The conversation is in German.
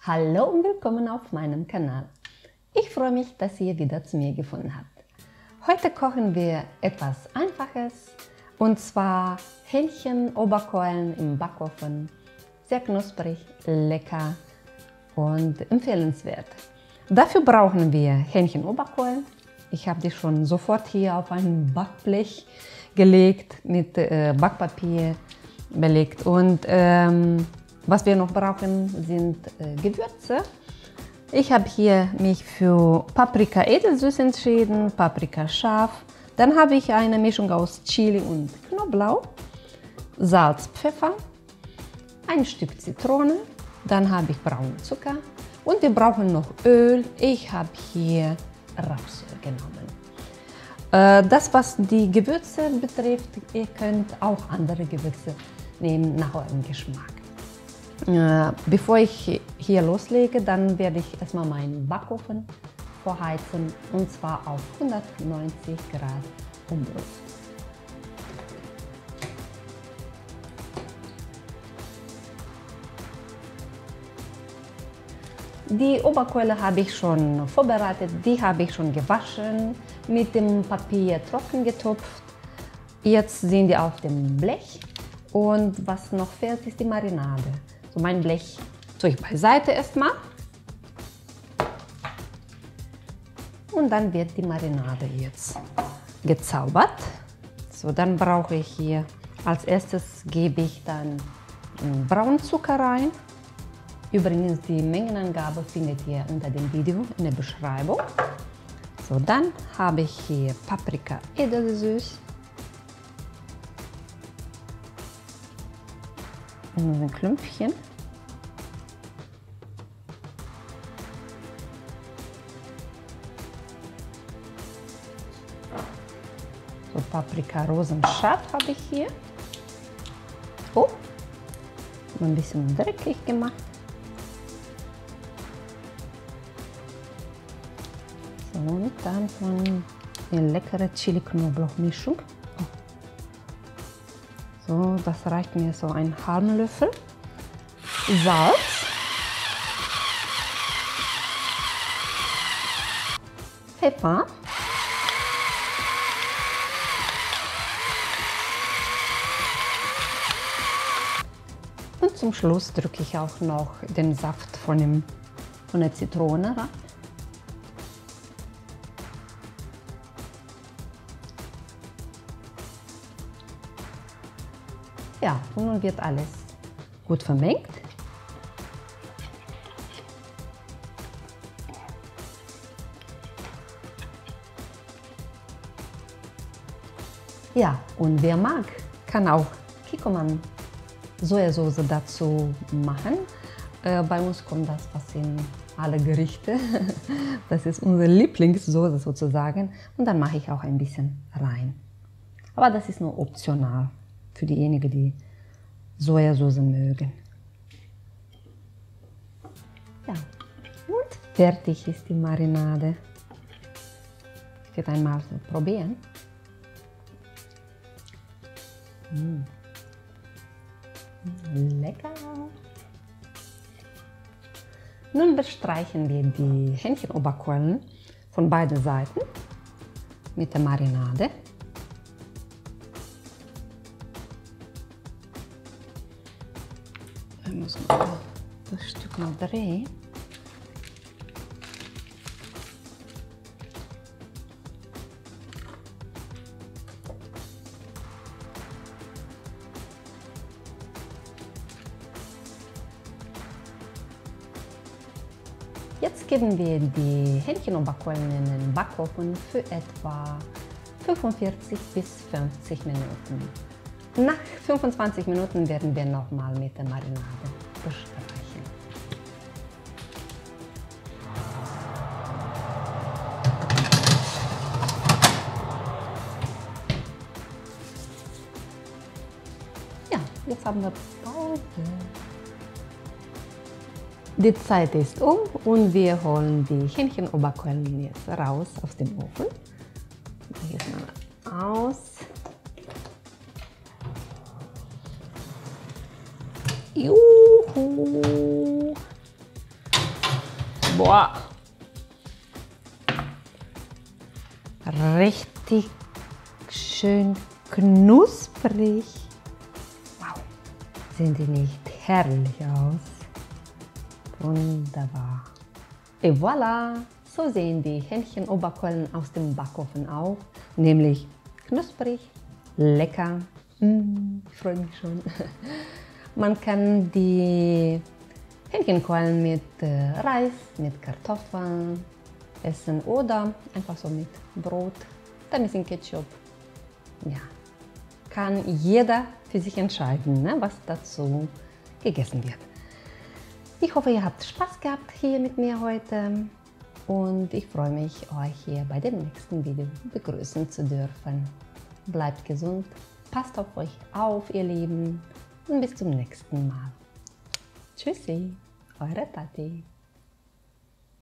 Hallo und willkommen auf meinem Kanal. Ich freue mich, dass ihr wieder zu mir gefunden habt. Heute kochen wir etwas Einfaches und zwar Hähnchen-Oberkeulen im Backofen. Sehr knusprig, lecker und empfehlenswert. Dafür brauchen wir Hähnchen-Oberkeulen. Ich habe die schon sofort hier auf ein Backblech gelegt, mit Backpapier belegt. Und was wir noch brauchen, sind Gewürze. Ich habe hier mich für Paprika edelsüß entschieden, Paprika scharf. Dann habe ich eine Mischung aus Chili und Knoblauch, Salz, Pfeffer, ein Stück Zitrone, dann habe ich braunen Zucker und wir brauchen noch Öl. Ich habe hier Rapsöl genommen. Das, was die Gewürze betrifft, ihr könnt auch andere Gewürze nehmen nach eurem Geschmack. Bevor ich hier loslege, dann werde ich erstmal meinen Backofen vorheizen und zwar auf 190 Grad Umluft. Die Oberkeule habe ich schon vorbereitet, die habe ich schon gewaschen, mit dem Papier trocken getupft. Jetzt sind die auf dem Blech und was noch fehlt, ist die Marinade. So, mein Blech tue ich beiseite erstmal und dann wird die Marinade jetzt gezaubert. So, dann brauche ich hier, als erstes gebe ich dann braunen Zucker rein. Übrigens, die Mengenangabe findet ihr unter dem Video in der Beschreibung. So, dann habe ich hier Paprika edelsüß. In ein Klümpchen. So, Paprika rosenscharf habe ich hier. Oh, ein bisschen dreckig gemacht. So, und dann von der leckere Chili-Knoblauch-Mischung. So, das reicht mir so ein halben Löffel. Salz. Pfeffer. Und zum Schluss drücke ich auch noch den Saft von der Zitrone rein. Ja, und nun wird alles gut vermengt. Ja, und wer mag, kann auch Kikkoman Sojasauce dazu machen. Bei uns kommt das fast in alle Gerichte. Das ist unsere Lieblingssoße sozusagen. Und dann mache ich auch ein bisschen rein. Aber das ist nur optional. Für diejenigen, die Sojasauce mögen. Ja, und fertig ist die Marinade. Ich werde einmal so probieren. Lecker! Nun bestreichen wir die Hähnchenoberkeulen von beiden Seiten mit der Marinade. Ich muss mal das Stück noch drehen. Jetzt geben wir die Hähnchenoberkeulen in den Backofen für etwa 45 bis 50 Minuten. Nach 25 Minuten werden wir nochmal mit der Marinade bestreichen. Ja, jetzt haben wir Pause. Die Zeit ist um und wir holen die Hähnchenoberkeulen jetzt raus aus dem Ofen. Jetzt mal aus. Juhu! Boah! Richtig schön knusprig. Wow, sehen die nicht herrlich aus? Wunderbar. Et voilà, so sehen die Hähnchenoberkeulen aus dem Backofen aus, nämlich knusprig, lecker. Ich freue mich schon. Man kann die Hähnchenkeulen mit Reis, mit Kartoffeln essen oder einfach so mit Brot, ein bisschen Ketchup. Ja, kann jeder für sich entscheiden, ne, was dazu gegessen wird. Ich hoffe, ihr habt Spaß gehabt hier mit mir heute und ich freue mich, euch hier bei dem nächsten Video begrüßen zu dürfen. Bleibt gesund, passt auf euch auf, ihr Lieben, und bis zum nächsten Mal. Tschüssi, eure Tati.